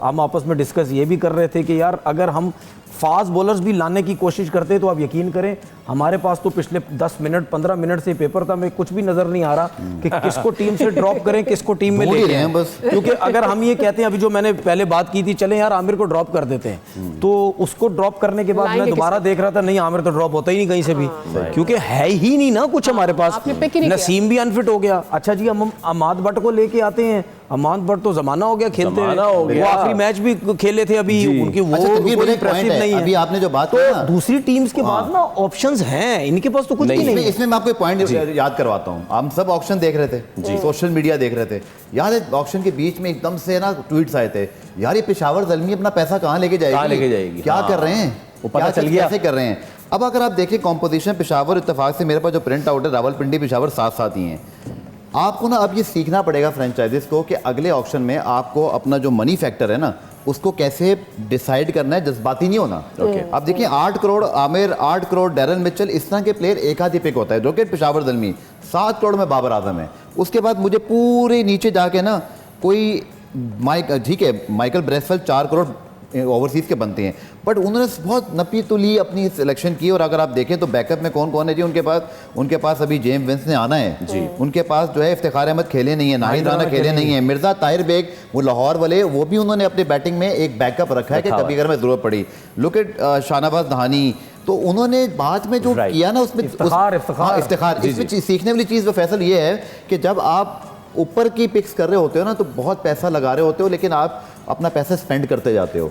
Speaker 4: हम आपस में डिस्कस ये भी कर रहे थे कि यार अगर हम फास्ट बॉलर्स भी लाने की कोशिश करते तो आप यकीन करें हमारे पास तो पिछले 10 मिनट 15 मिनट से पेपर था, मैं कुछ भी नज़र नहीं आ रहा कि किसको टीम से ड्रॉप करें, किसको टीम में लेके आएं बस। क्योंकि अगर हम ये कहते हैं, अभी जो मैंने पहले बात की थी, चलें यार आमिर को ड्रॉप कर देते हैं, तो उसको ड्रॉप करने के बाद मैं दोबारा देख रहा था, नहीं आमिर तो ड्रॉप होता ही नहीं कहीं से भी, क्योंकि है ही नहीं ना कुछ हमारे पास। नसीम भी अनफिट हो गया, अच्छा जी हम अमाद भट्ट को लेके आते हैं, अमाद भट्ट तो जमाना हो गया खेलते हैं, वो आखिरी मैच भी खेले थे अभी, उनकी वो इंप्रेसिव नहीं है।
Speaker 5: अभी आपने जो बात
Speaker 4: तो दूसरी टीम्स के बाद ना ऑप्शंस हैं, इनके पास तो कुछ भी नहीं है।
Speaker 5: इसमें मैं आपको एक पॉइंट याद करवाता हूँ। हम सब ऑक्शन देख रहे थे, सोशल मीडिया देख रहे थे, याद है ऑक्शन के बीच में एकदम से ना ट्वीट्स आए थे, यार ये पेशावर ज़ल्मी अपना पैसा कहाँ लेके जाएगी, क्या कर रहे हैं, वो पता चल गया कैसे कर रहे हैं। अब अगर आप देखें कॉम्पोजिशन, पेशावर इत्तेफाक से मेरे पास जो प्रिंट आउट है, रावलपिंडी पेशावर साथ साथ ही हैं। आपको ना अब ये सीखना पड़ेगा फ्रेंचाइजीज को कि अगले ऑक्शन में आपको अपना जो मनी फैक्टर है ना उसको कैसे डिसाइड करना है, जज्बाती नहीं होना। अब देखिए 8 करोड़ आमिर, 8 करोड़ डेरन मिचेल, इस तरह के प्लेयर एक आधी पिक होता है। रॉकेट पेशावर ज़ल्मी 7 करोड़ में बाबर आजम है। उसके बाद मुझे पूरे नीचे जाके ना कोई ठीक है माइकल ब्रेसवेल 4 करोड़ ओवरसीज़ के बनते हैं, बट उन्होंने बहुत नपी तुली अपनी सिलेक्शन की। और अगर आप देखें तो बैकअप में कौन कौन है जी उनके पास अभी जेम्स विंस ने आना है जी, उनके पास जो है इफ्तिखार अहमद खेले नहीं है, नाहिद राना खेले नहीं है, मिर्ज़ा ताहिर बेग वो लाहौर वाले, वो भी उन्होंने अपने बैटिंग में एक बैकअप रखा है कि कभी अगर मैं ज़रूरत पड़ी। लुक एट शाहनवाज दहानी, तो उन्होंने बाद में जो किया ना उसमें इफ्तिखार, इसमें सीखने वाली चीज़ फैसल ये है कि जब आप ऊपर की पिक्स कर रहे होते हो ना तो बहुत पैसा लगा रहे होते हो, लेकिन आप अपना पैसा स्पेंड करते जाते हो।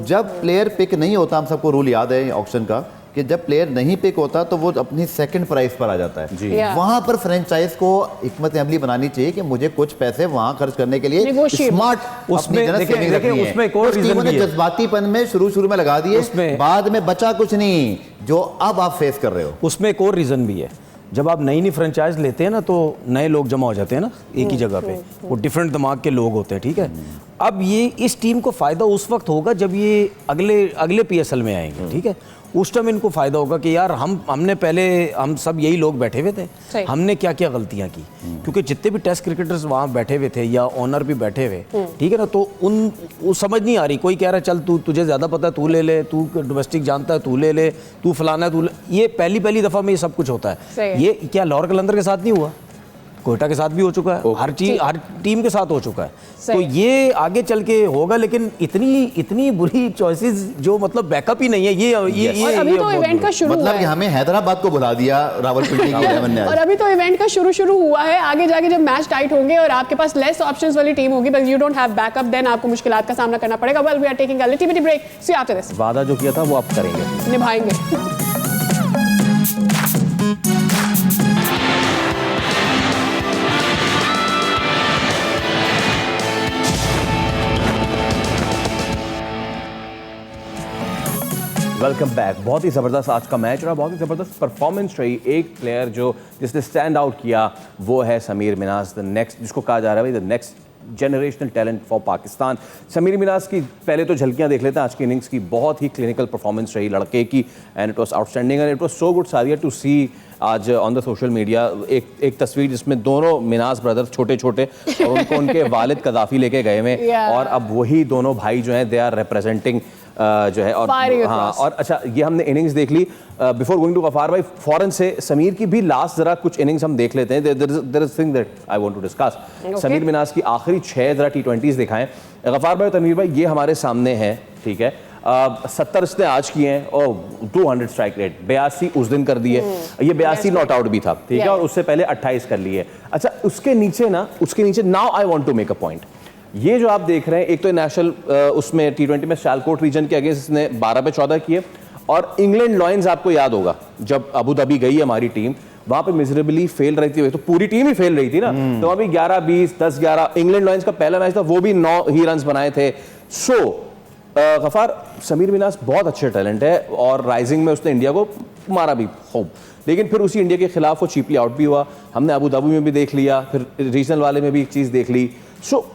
Speaker 5: जब प्लेयर पिक नहीं होता, हम सबको रूल याद है ऑक्शन का कि जब प्लेयर नहीं पिक होता तो वो अपनी सेकंड प्राइस पर आ जाता है। वहां पर फ्रेंचाइज को हिकमत अमली बनानी चाहिए कि मुझे कुछ पैसे वहां खर्च करने के लिए स्मार्ट उसमें जज्बातीपन में शुरू में लगा दिए, बाद में बचा कुछ नहीं जो अब आप फेस कर रहे हो।
Speaker 4: उसमें एक और रीजन भी है, जब आप नई फ्रेंचाइज लेते हैं ना तो नए लोग जमा हो जाते हैं ना एक ही जगह पे, वो डिफरेंट दिमाग के लोग होते हैं, ठीक है। अब ये इस टीम को फ़ायदा उस वक्त होगा जब ये अगले PSL में आएंगे, ठीक है। उस टाइम इनको फ़ायदा होगा कि यार हमने पहले हम सब यही लोग बैठे हुए थे,
Speaker 3: सही।
Speaker 4: हमने क्या क्या गलतियां की, क्योंकि जितने भी टेस्ट क्रिकेटर्स वहाँ बैठे हुए थे या ऑनर भी बैठे हुए, ठीक है ना, तो वो समझ नहीं आ रही। कोई कह रहा है चल तुझे ज़्यादा पता है, तू ले ले, तू डोमेस्टिक जानता है, तू ले ले, तू फलाना है, ये पहली दफ़ा में ये सब कुछ होता
Speaker 3: सही
Speaker 4: है।
Speaker 3: है।
Speaker 4: ये क्या लाहौर कलंदर के साथ नहीं हुआ, कोयटा के साथ भी हो चुका है, हर टीम के साथ हो चुका है। तो
Speaker 3: सही।
Speaker 4: ये आगे चल के होगा, लेकिन इतनी बुरी चॉइसेस जो मतलब बैकअप ही नहीं है। ये
Speaker 3: और अभी
Speaker 4: ये
Speaker 3: तो
Speaker 4: बहुत
Speaker 3: इवेंट का
Speaker 4: बुरी-
Speaker 3: शुरू हुआ
Speaker 5: मतलब कि
Speaker 3: है
Speaker 5: हमें हैदराबाद को बुला दिया रावलपिंडी की 11 ने
Speaker 3: और
Speaker 5: आज।
Speaker 3: अभी तो इवेंट का शुरू हुआ है। आगे जाके जब मैच टाइट होंगे और आपके पास लेस ऑप्शंस वाली टीम होगी, but you don't have backup, then आपको मुश्किलात का सामना करना पड़ेगा। Well we are taking a little bit break, see after this.
Speaker 2: वादा जो किया था वो आप करेंगे।
Speaker 3: निभाएंगे।
Speaker 2: Welcome back. बहुत ही ज़बरदस्त आज का मैच रहा, बहुत ही ज़बरदस्त परफॉर्मेंस रही। एक प्लेयर जिसने स्टैंड आउट किया वो है समीर मिनास, द नेक्स्ट, जिसको कहा जा रहा है भाई the next generational talent for Pakistan. Sameer Minhas की पहले तो झलकियां देख लेते हैं आज की इनिंग्स की। बहुत ही क्लिनिकल परफॉर्मेंस रही लड़के की, and it was outstanding and it was so good Sadia to see आज ऑन द सोशल मीडिया एक तस्वीर जिसमें दोनों मिनास ब्रदर्स छोटे छोटे और उनको उनके वालिद कदाफी लेके गए हुए और अब वही दोनों भाई जो हैं दे आर रिप्रेजेंटिंग जो है। और हाँ, और अच्छा ये हमने इनिंग्स देख ली। बिफोर गोइंग टू गफार भाई, फौरन से समीर की भी लास्ट जरा कुछ इनिंग्स हम देख लेते हैं। There is thing that I want to discuss. Sameer Minhas की आखिरी 6 जरा T20s दिखाएं। गफार भाई, तनवीर भाई, ये हमारे सामने है, ठीक है। 70 इसने आज किए हैं और 200 स्ट्राइक रेट, 82 उस दिन कर दिए। ये 82 नॉट आउट भी था, ठीक है, और उससे पहले 28 कर लिए। अच्छा उसके नीचे now I want to make a point. ये जो आप देख रहे हैं, एक तो नेशनल उसमें T20 में सियालकोट रीजन के अगेंस्ट इसने 12 पे 14 किए, और इंग्लैंड लॉयंस आपको याद होगा जब अबू धाबी गई हमारी टीम, वहां पे मिजरेबली फेल रही थी, तो पूरी टीम ही फेल रही थी ना, तो वहां भी 11-20 10-11 इंग्लैंड लॉयंस का पहला मैच था, वो भी 9 ही रन बनाए थे। सो गफार, समीर मिनास बहुत अच्छे टैलेंट है और राइजिंग में उसने इंडिया को मारा भी खूब, लेकिन फिर उसी इंडिया के खिलाफ वो चीपली आउट भी हुआ। हमने अबू धाबी में भी देख लिया, फिर रीजनल वाले में भी एक चीज़ देख ली। सो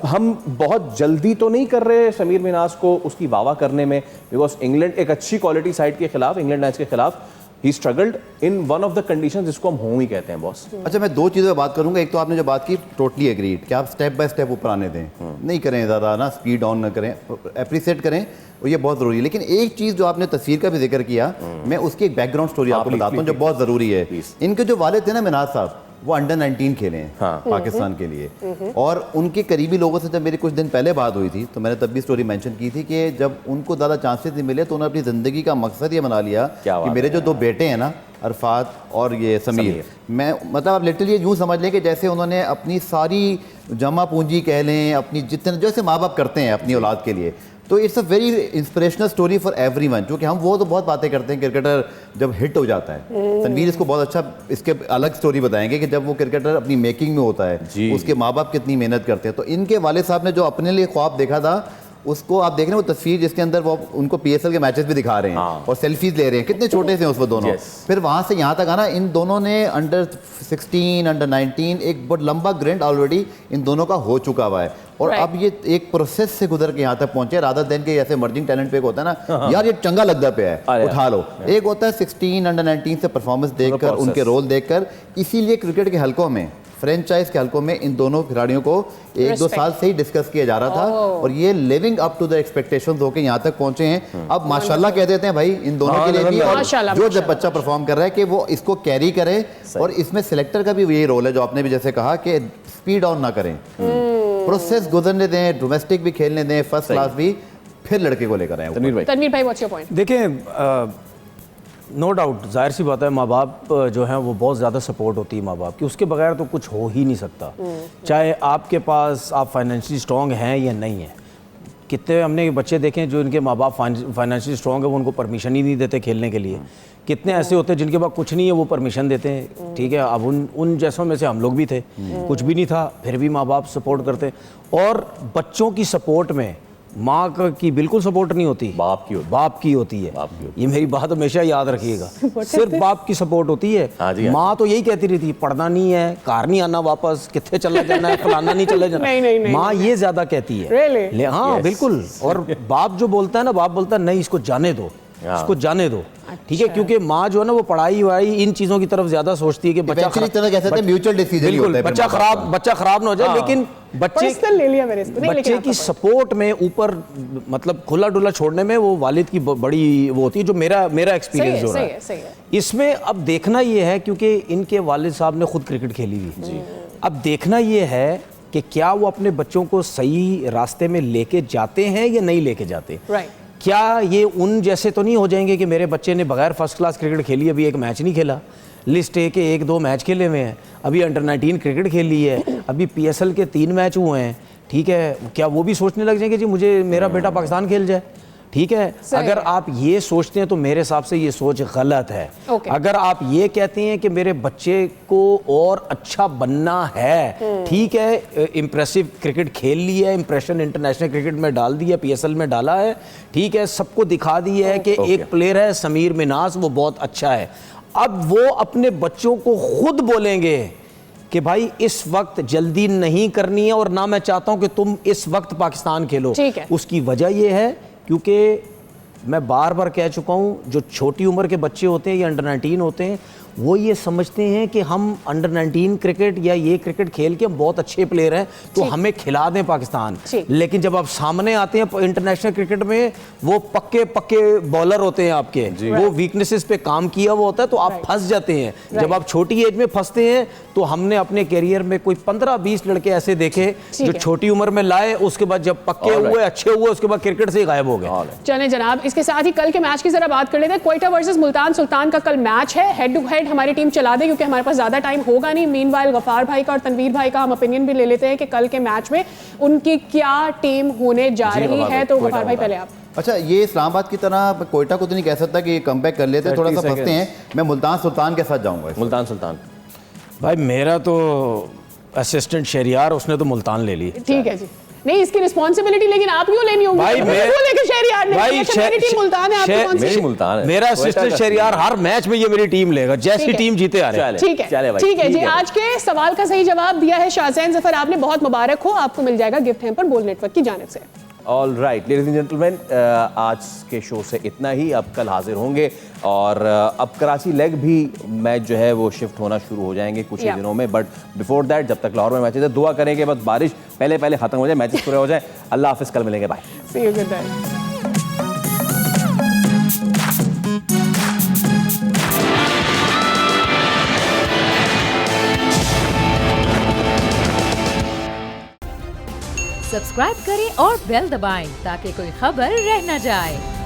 Speaker 2: हम बहुत जल्दी तो नहीं कर रहे समीर मिनास को उसकी वावा करने में, बिकॉज इंग्लैंड एक अच्छी क्वालिटी साइड के खिलाफ, इंग्लैंड मैच के खिलाफ he struggled in one of the conditions जिसको हम होम ही कहते हैं बॉस।
Speaker 5: अच्छा, मैं 2 चीज़ों पर बात करूंगा। एक तो आपने जो बात की टोटली एग्रीड कि आप स्टेप बाय स्टेप ऊपर आने दें, नहीं करें ज़्यादा ना, स्पीड ऑन ना करें, अप्रिशिएट करें, और ये बहुत ज़रूरी है। लेकिन एक चीज़ जो आपने तस्वीर का भी जिक्र किया, मैं उसकी एक बैकग्राउंड स्टोरी आपको बताता हूँ जो बहुत ज़रूरी है। इनके जो वालिद थे ना मिनास साहब, वो अंडर 19 खेले हैं पाकिस्तान के लिए, और उनके करीबी लोगों से जब मेरी कुछ दिन पहले बात हुई थी तो मैंने तब भी स्टोरी मेंशन की थी कि जब उनको ज़्यादा चांसेस नहीं मिले तो उन्होंने अपनी ज़िंदगी का मकसद ये बना लिया कि मेरे जो 2 बेटे हैं ना, अरफात और ये समीर, मैं मतलब आप लिटरली यूँ समझ लें कि जैसे उन्होंने अपनी सारी जमा पूंजी कह लें, अपनी जितने जैसे माँ बाप करते हैं अपनी औलाद के लिए, तो it's a very inspirational story for everyone. क्योंकि हम वो तो बहुत बातें करते हैं क्रिकेटर जब हिट हो जाता है, तनवीर इसको बहुत अच्छा इसके अलग स्टोरी बताएंगे कि जब वो क्रिकेटर अपनी मेकिंग में होता है, उसके माँ बाप कितनी मेहनत करते हैं। तो इनके वालिद साहब ने जो अपने लिए ख्वाब देखा था, उसको आप देख रहे हैं वो तस्वीर जिसके अंदर वो उनको PSL के मैचेस भी दिखा रहे हैं और सेल्फीज ले रहे हैं, कितने छोटे से उस वो दोनों। फिर वहाँ से यहाँ तक आना, इन दोनों ने अंडर 16 अंडर 19 एक बहुत लंबा ग्रेंड ऑलरेडी इन दोनों का हो चुका हुआ है, और अब ये एक प्रोसेस से गुजर के यहाँ तक पहुंचे। रादर देन के ऐसे मर्जिंग टैलेंट पे एक होता है ना, यार ये चंगा लगता पे है उठा लो, एक होता है 16 अंडर 19 से परफॉर्मेंस देखकर, उनके रोल देखकर। इसीलिए क्रिकेट के हलकों में, फ्रेंचाइज के हलकों में इन दोनों खिलाड़ियों को 1-2 साल से ही डिस्कस किया जा रहा था, और ये living up to the expectations होके यहाँ तक पहुंचे हैं। अब माशाल्लाह कह देते हैं भाई इन दोनों के लिए भी, और जो जब बच्चा परफॉर्म कर रहा है कि वो इसको कैरी करे, और इसमें सिलेक्टर का भी यही रोल है जो आपने भी जैसे कहा कि स्पीड ऑन ना करें, प्रोसेस गुजरने दें, डोमेस्टिक भी खेलने दें, फर्स्ट क्लास भी, फिर लड़के को लेकर आए।
Speaker 3: तनवीर भाई, व्हाट्स योर पॉइंट?
Speaker 4: देखें, नो डाउट, जाहिर सी बात है, माँ बाप जो हैं वो बहुत ज़्यादा सपोर्ट होती है माँ बाप की, उसके बगैर तो कुछ हो ही नहीं सकता। चाहे आपके पास आप फाइनेंशियली स्ट्रॉन्ग हैं या नहीं हैं। कितने हमने बच्चे देखे जो इनके माँ बाप फाइनेंशियली स्ट्रॉन्ग है, वो उनको परमिशन ही नहीं देते खेलने के लिए। कितने ऐसे होते हैं जिनके पास कुछ नहीं है, वो परमिशन देते हैं, ठीक है। अब उन जैसों में से हम लोग भी थे, कुछ भी नहीं था, फिर भी माँ बाप सपोर्ट करते। और बच्चों की सपोर्ट में माँ की बिल्कुल सपोर्ट नहीं होती, बाप की होती है। ये मेरी बात हमेशा याद रखिएगा, सिर्फ बाप की सपोर्ट होती है। माँ तो यही कहती रहती है, पढ़ना नहीं है, कार नहीं आना वापस, कितने चला जाना है, फलाना नहीं चले जाना। माँ ये ज्यादा कहती है। हाँ बिल्कुल। और बाप जो बोलता है ना, बाप बोलता है नहीं इसको जाने दो, उसको जाने दो, ठीक है, क्योंकि माँ जो है ना वो पढ़ाई वढ़ाई इन चीज़ों की तरफ ज़्यादा सोचती है कि बच्चा
Speaker 5: म्यूचुअल डिसीजन
Speaker 4: बिल्कुल बच्चा खराब ना हो जाए, लेकिन
Speaker 3: पर्सनल ले लिया मैंने इसको। नहीं, लेकिन
Speaker 4: बच्चे की
Speaker 3: आपका
Speaker 4: सपोर्ट में ऊपर मतलब खुला डुला छोड़ने में वो वालिद की बड़ी वो होती है, जो मेरा एक्सपीरियंस हो रहा है।
Speaker 3: सही है।
Speaker 4: इसमें अब देखना ये है, क्योंकि इनके वालिद साहब ने खुद क्रिकेट खेली हुई, अब देखना ये है कि क्या वो अपने बच्चों को सही रास्ते में लेके जाते हैं या नहीं लेके जाते।
Speaker 3: राइट।
Speaker 4: क्या ये उन जैसे तो नहीं हो जाएंगे कि मेरे बच्चे ने बगैर फर्स्ट क्लास क्रिकेट खेली, अभी एक मैच नहीं खेला, लिस्ट ए के 1-2 मैच खेले हुए हैं, अभी अंडर 19 क्रिकेट खेली है, अभी PSL के 3 मैच हुए हैं, ठीक है, क्या वो भी सोचने लग जाएंगे जी मुझे मेरा बेटा पाकिस्तान खेल जाए। ठीक है, अगर आप ये सोचते हैं तो मेरे हिसाब से ये सोच गलत है। अगर आप ये कहते हैं कि मेरे बच्चे को और अच्छा बनना है, ठीक है, इम्प्रेसिव क्रिकेट खेल ली है, इम्प्रेशन इंटरनेशनल क्रिकेट में डाल दिया, PSL में डाला है, ठीक है, सबको दिखा दिया है कि एक प्लेयर है समीर मिनास, वो बहुत अच्छा है, अब वो अपने बच्चों को खुद बोलेंगे कि भाई इस वक्त जल्दी नहीं करनी है और ना मैं चाहता हूं कि तुम इस वक्त पाकिस्तान खेलो। उसकी वजह यह है क्योंकि मैं बार बार कह चुका हूं, जो छोटी उम्र के बच्चे होते हैं या अंडर 19 होते हैं, वो ये समझते हैं कि हम अंडर 19 क्रिकेट या ये क्रिकेट खेल के हम बहुत अच्छे प्लेयर हैं तो हमें खिला दें पाकिस्तान। लेकिन जब आप सामने आते हैं इंटरनेशनल क्रिकेट में, वो पक्के बॉलर होते हैं आपके, वो वीकनेसेस पे काम किया हुआ होता है, तो आप फंस जाते हैं। जब आप छोटी एज में फंसते हैं तो हमने अपने करियर में कोई 15-20 लड़के ऐसे देखे जो छोटी उम्र में लाए, उसके बाद जब पक्के हुए, अच्छे हुए, उसके बाद क्रिकेट से ही गायब हो गए।
Speaker 3: चलें जनाब, इसके साथ ही कल के मैच की जरा बात कर लेते हैं। क्वेटा वर्सेस मुल्तान सुल्तान का कल मैच है, हेड टू हेड हमारी टीम चला दे क्योंकि हमारे पास ज्यादा टाइम होगा नहीं। मीनवाइल गफार भाई का और तनवीर भाई का हम ओपिनियन भी ले लेते हैं कि कल के मैच में उनकी क्या टीम होने जा रही है। तो गफार भाई पहले आप।
Speaker 5: अच्छा, ये इस्लामाबाद की तरह कोयटा को तो नहीं कह सकता कि कमबैक कर लेते हैं, थोड़ा सा फंसते हैं। मैं मुल्तान सुल्तान के साथ जाऊंगा।
Speaker 2: मुल्तान सुल्तान
Speaker 4: भाई मेरा तो असिस्टेंट शहरियार, उसने तो मुल्तान ले ली।
Speaker 3: ठीक है जी, नहीं इसकी रिस्पांसिबिलिटी लेकिन आप क्यों लेनी होगी
Speaker 4: भाई? मेरा असिस्टेंट शहरियार हर मैच में ये मेरी टीम लेगा, जैसी टीम जीते आ रहे हैं।
Speaker 3: ठीक है जी। आज के सवाल का सही जवाब दिया है शाहज़ैन ज़फ़र आपने, बहुत मुबारक हो, आपको मिल जाएगा गिफ्ट हैम्पर बोल नेटवर्क की जानिब से।
Speaker 2: All right ladies and gentleman, आज के शो से इतना ही। अब कल हाजिर होंगे और अब कराची लेग भी मैच जो है वो शिफ्ट होना शुरू हो जाएंगे कुछ ही दिनों में, बट बिफोर दैट जब तक लाहौर में मैचेस है, दुआ करेंगे बस बारिश पहले खत्म हो जाए, मैचेस पूरे हो जाए। अल्लाह हाफिज़, कल मिलेंगे, bye.
Speaker 3: See you, good night.
Speaker 1: Subscribe करें और बेल दबाएं ताकि कोई खबर रह न जाए।